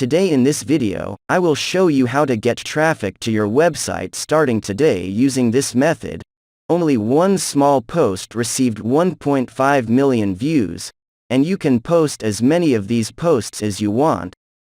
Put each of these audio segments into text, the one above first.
Today in this video, I will show you how to get traffic to your website starting today using this method. Only one small post received 1.5 million views, and you can post as many of these posts as you want.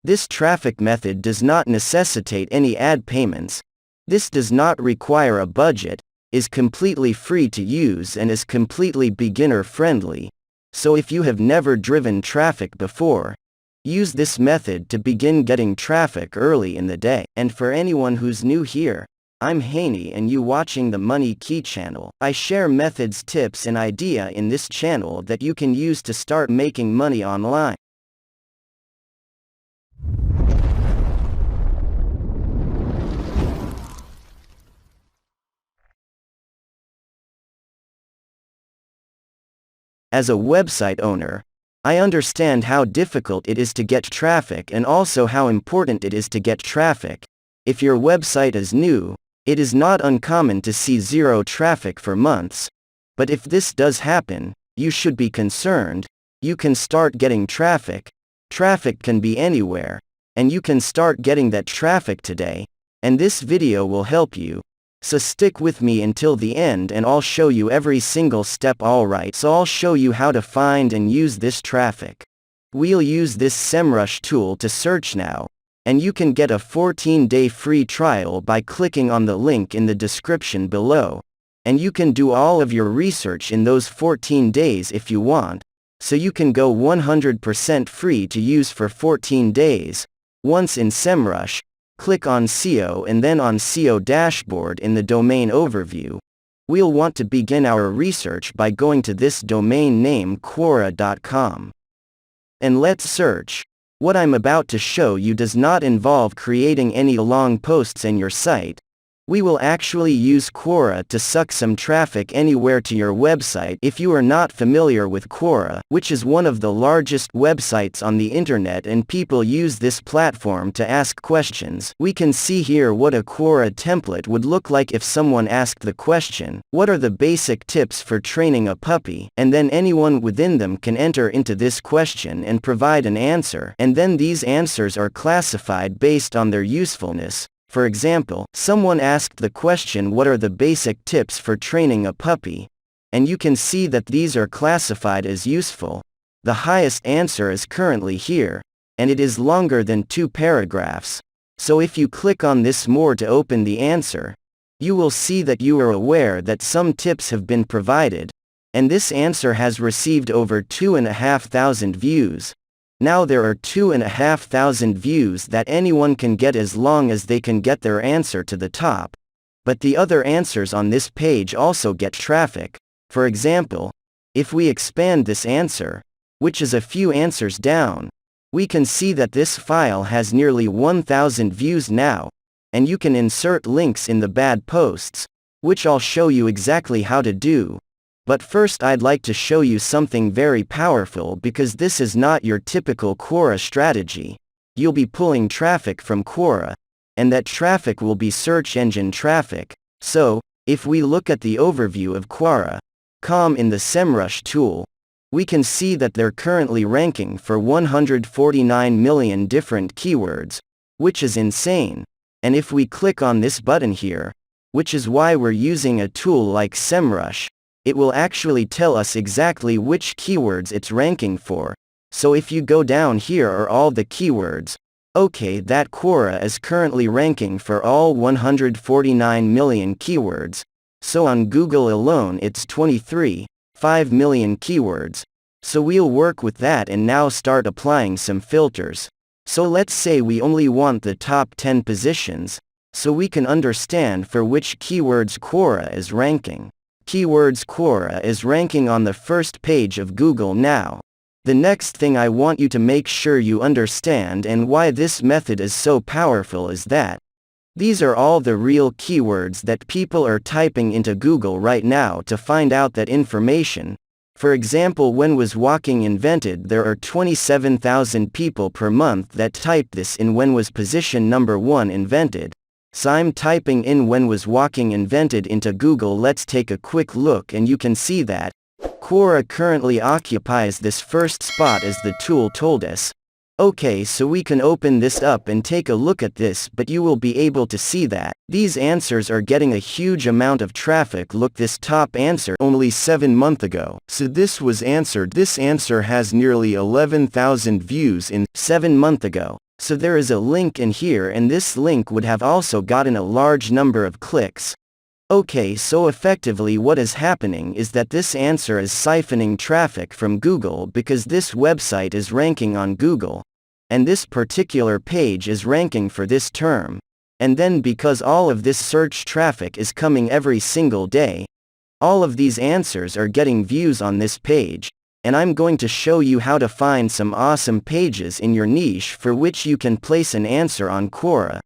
This traffic method does not necessitate any ad payments. This does not require a budget, is completely free to use and is completely beginner friendly. So if you have never driven traffic before, use this method to begin getting traffic early in the day. And for anyone who's new here, I'm Haney and you watching the Money Key channel. I share methods, tips and idea in this channel that you can use to start making money online. As a website owner, I understand how difficult it is to get traffic and also how important it is to get traffic. If your website is new, it is not uncommon to see zero traffic for months. But if this does happen, you should be concerned. You can start getting traffic. Traffic can be anywhere, and you can start getting that traffic today, and this video will help you. So stick with me until the end and I'll show you every single step. Alright, so I'll show you how to find and use this traffic. We'll use this SEMrush tool to search now, and you can get a 14-day free trial by clicking on the link in the description below. And you can do all of your research in those 14 days if you want, so you can go 100% free to use for 14 days. Once in SEMrush, click on SEO and then on SEO dashboard in the domain overview. We'll want to begin our research by going to this domain name Quora.com. And let's search. What I'm about to show you does not involve creating any long posts in your site. We will actually use Quora to suck some traffic anywhere to your website. If you are not familiar with Quora, which is one of the largest websites on the internet and people use this platform to ask questions, we can see here what a Quora template would look like if someone asked the question, what are the basic tips for training a puppy? And then anyone within them can enter into this question and provide an answer, and then these answers are classified based on their usefulness. For example, someone asked the question, what are the basic tips for training a puppy? And you can see that these are classified as useful. The highest answer is currently here, and it is longer than 2 paragraphs. So if you click on this more to open the answer, you will see that you are aware that some tips have been provided, and this answer has received over 2,500 views. Now there are 2,500 views that anyone can get as long as they can get their answer to the top. But the other answers on this page also get traffic. For example, if we expand this answer, which is a few answers down, we can see that this file has nearly 1,000 views now, and you can insert links in the bad posts, which I'll show you exactly how to do. But first I'd like to show you something very powerful because this is not your typical Quora strategy. You'll be pulling traffic from Quora, and that traffic will be search engine traffic. So, if we look at the overview of Quora.com in the SEMrush tool, we can see that they're currently ranking for 149 million different keywords, which is insane. And if we click on this button here, which is why we're using a tool like SEMrush, it will actually tell us exactly which keywords it's ranking for. So if you go down, here are all the keywords. Okay, that Quora is currently ranking for all 149 million keywords. So on Google alone it's 23.5 million keywords. So we'll work with that and now start applying some filters. So let's say we only want the top 10 positions, so we can understand for which keywords Quora is ranking. Keywords Quora is ranking on the first page of Google now. The next thing I want you to make sure you understand and why this method is so powerful is that these are all the real keywords that people are typing into Google right now to find out that information. For example, when was walking invented, there are 27,000 people per month that type this in. When was position number 1 invented? So I'm typing in when was walking invented into Google. Let's take a quick look and you can see that Quora currently occupies this first spot as the tool told us. Okay, so we can open this up and take a look at this, but you will be able to see that these answers are getting a huge amount of traffic. Look, this top answer only 7 months ago. So this was answered. This answer has nearly 11,000 views in 7 months ago. So there is a link in here, and this link would have also gotten a large number of clicks. Okay, so effectively what is happening is that this answer is siphoning traffic from Google because this website is ranking on Google. And this particular page is ranking for this term. And then because all of this search traffic is coming every single day, all of these answers are getting views on this page. And I'm going to show you how to find some awesome pages in your niche for which you can place an answer on Quora,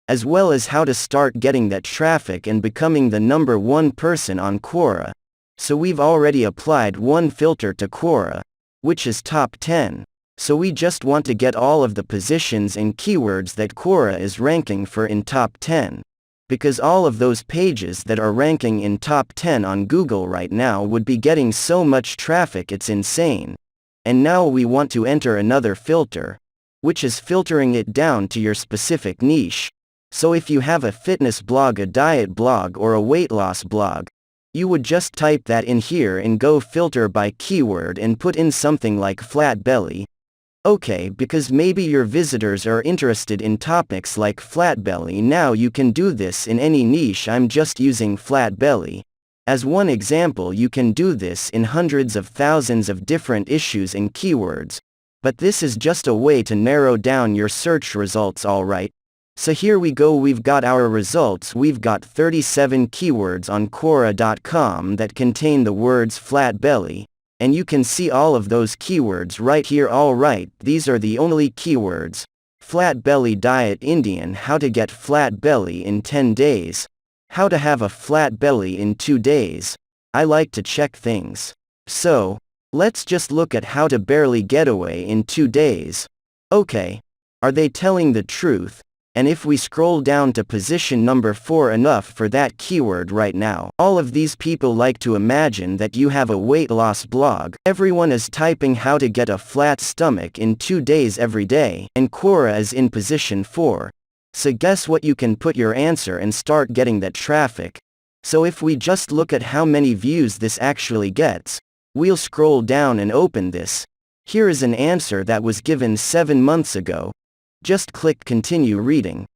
as well as how to start getting that traffic and becoming the #1 person on Quora. So we've already applied one filter to Quora, which is top 10. So we just want to get all of the positions and keywords that Quora is ranking for in top 10. Because all of those pages that are ranking in top 10 on Google right now would be getting so much traffic, it's insane. And now we want to enter another filter, which is filtering it down to your specific niche. So if you have a fitness blog, a diet blog, or a weight loss blog, you would just type that in here and go filter by keyword and put in something like flat belly. Okay, because maybe your visitors are interested in topics like flat belly. Now you can do this in any niche. I'm just using flat belly as one example. You can do this in hundreds of thousands of different issues and keywords. But this is just a way to narrow down your search results, alright? So here we go, we've got our results. We've got 37 keywords on Quora.com that contain the words flat belly. And you can see all of those keywords right here. Alright, these are the only keywords. Flat belly diet, Indian, how to get flat belly in 10 days. How to have a flat belly in 2 days. I like to check things. So, let's just look at how to barely get away in 2 days. Okay. Are they telling the truth? And if we scroll down to position number 4, enough for that keyword right now. All of these people like to imagine that you have a weight loss blog. Everyone is typing how to get a flat stomach in 2 days every day, and Quora is in position 4. So guess what, you can put your answer and start getting that traffic. So if we just look at how many views this actually gets, we'll scroll down and open this. Here is an answer that was given 7 months ago. Just click continue reading.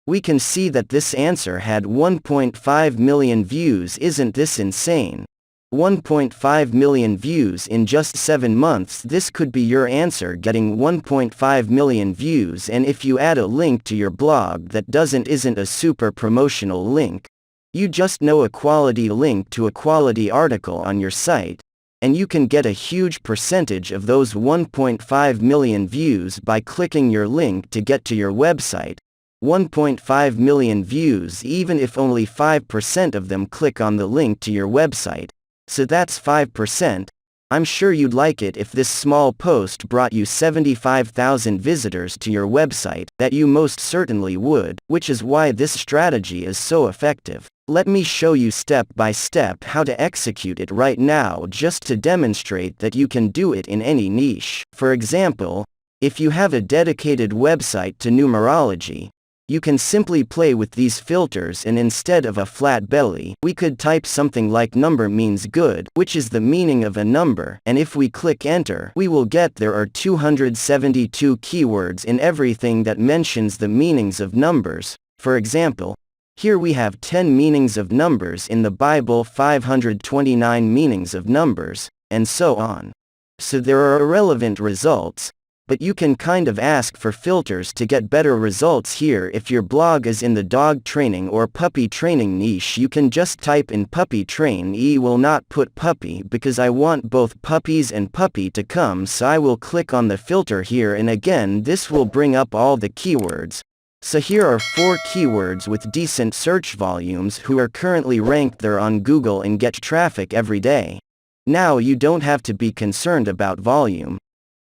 We can see that this answer had 1.5 million views. Isn't this insane? 1.5 million views in just 7 months. This could be your answer getting 1.5 million views, and if you add a link to your blog that isn't a super promotional link, you just know a quality link to a quality article on your site, and you can get a huge percentage of those 1.5 million views by clicking your link to get to your website. 1.5 million views, even if only 5% of them click on the link to your website. So that's 5%. I'm sure you'd like it if this small post brought you 75,000 visitors to your website, that you most certainly would, which is why this strategy is so effective. Let me show you step by step how to execute it right now, just to demonstrate that you can do it in any niche. For example, if you have a dedicated website to numerology, you can simply play with these filters, and instead of a flat belly, we could type something like number means good, which is the meaning of a number, and if we click enter, we will get there are 272 keywords in everything that mentions the meanings of numbers. For example, here we have 10 meanings of numbers in the Bible, 529 meanings of numbers, and so on. So there are irrelevant results, but you can kind of ask for filters to get better results here. If your blog is in the dog training or puppy training niche, you can just type in puppy train. I will not put puppy because I want both puppies and puppy to come, so I will click on the filter here, and again this will bring up all the keywords. So here are 4 keywords with decent search volumes who are currently ranked there on Google and get traffic every day. Now you don't have to be concerned about volume.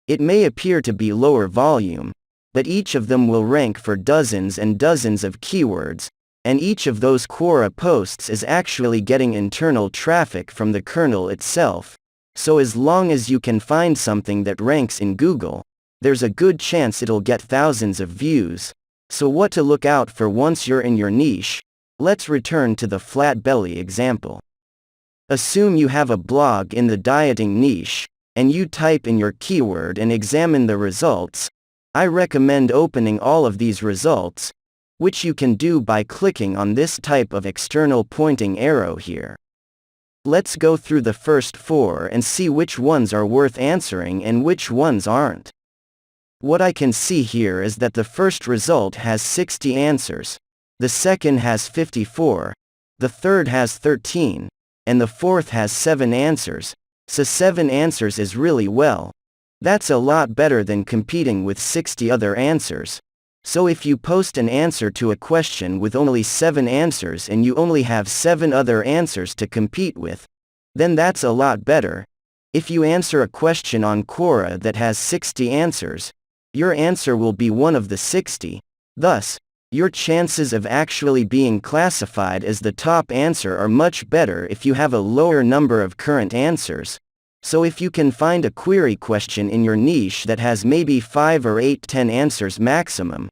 It may appear to be lower volume, but each of them will rank for dozens and dozens of keywords, and each of those Quora posts is actually getting internal traffic from the kernel itself. So as long as you can find something that ranks in Google, there's a good chance it'll get thousands of views. So what to look out for once you're in your niche? Let's return to the flat belly example. Assume you have a blog in the dieting niche, and you type in your keyword and examine the results. I recommend opening all of these results, which you can do by clicking on this type of external pointing arrow here. Let's go through the first 4 and see which ones are worth answering and which ones aren't. What I can see here is that the first result has 60 answers, the second has 54, the third has 13, and the fourth has 7 answers, so 7 answers is really well. That's a lot better than competing with 60 other answers. So if you post an answer to a question with only 7 answers and you only have 7 other answers to compete with, then that's a lot better. If you answer a question on Quora that has 60 answers, your answer will be one of the 60. Thus, your chances of actually being classified as the top answer are much better if you have a lower number of current answers. So if you can find a query question in your niche that has maybe 5 or 8, 10 answers maximum,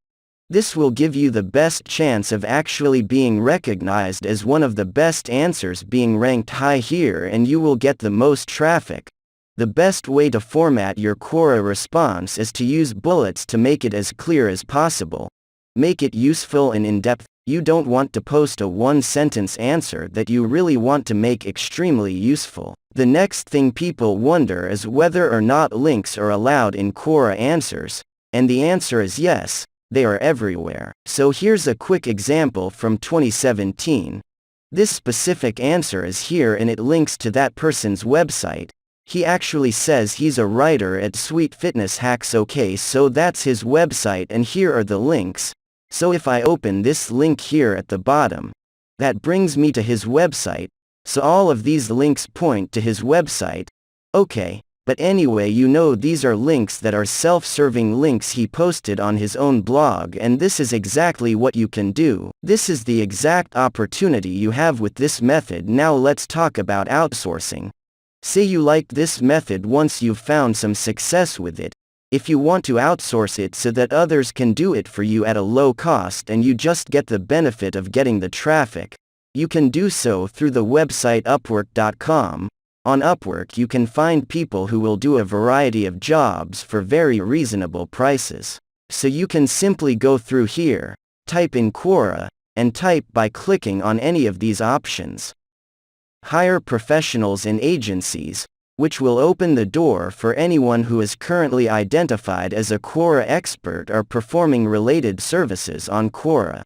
this will give you the best chance of actually being recognized as one of the best answers being ranked high here, and you will get the most traffic. The best way to format your Quora response is to use bullets to make it as clear as possible. Make it useful and in-depth. You don't want to post a one-sentence answer that you really want to make extremely useful. The next thing people wonder is whether or not links are allowed in Quora answers, and the answer is yes, they are everywhere. So here's a quick example from 2017. This specific answer is here and it links to that person's website. He actually says he's a writer at Sweet Fitness Hacks. Okay, so that's his website and here are the links. So if I open this link here at the bottom, that brings me to his website, so all of these links point to his website. Okay, but anyway, you know these are links that are self-serving links he posted on his own blog, and this is exactly what you can do. This is the exact opportunity you have with this method. Now let's talk about outsourcing. Say you like this method once you've found some success with it. If you want to outsource it so that others can do it for you at a low cost and you just get the benefit of getting the traffic, you can do so through the website Upwork.com. On Upwork you can find people who will do a variety of jobs for very reasonable prices. So you can simply go through here, type in Quora, and type by clicking on any of these options. Hire professionals and agencies, which will open the door for anyone who is currently identified as a Quora expert or performing related services on Quora.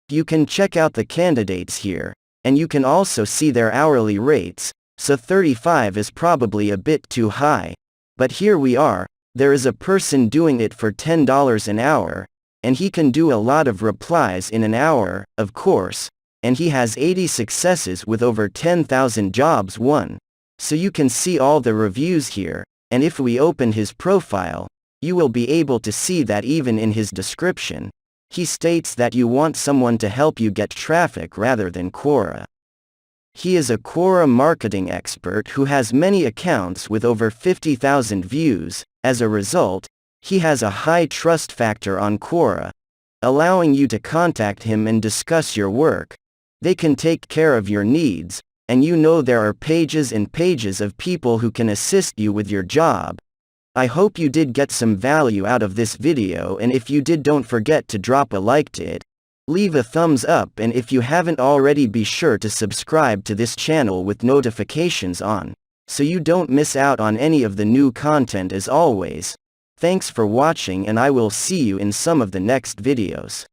You can check out the candidates here, and you can also see their hourly rates, so 35 is probably a bit too high. But here we are, there is a person doing it for $10 an hour, and he can do a lot of replies in an hour, of course, and he has 80 successes with over 10,000 jobs won. So you can see all the reviews here, and if we open his profile, you will be able to see that even in his description, he states that you want someone to help you get traffic rather than Quora. He is a Quora marketing expert who has many accounts with over 50,000 views. As a result, he has a high trust factor on Quora, allowing you to contact him and discuss your work. They can take care of your needs, and you know there are pages and pages of people who can assist you with your job. I hope you did get some value out of this video, and if you did, don't forget to drop a like to it. Leave a thumbs up, and if you haven't already, be sure to subscribe to this channel with notifications on, so you don't miss out on any of the new content. As always, thanks for watching, and I will see you in some of the next videos.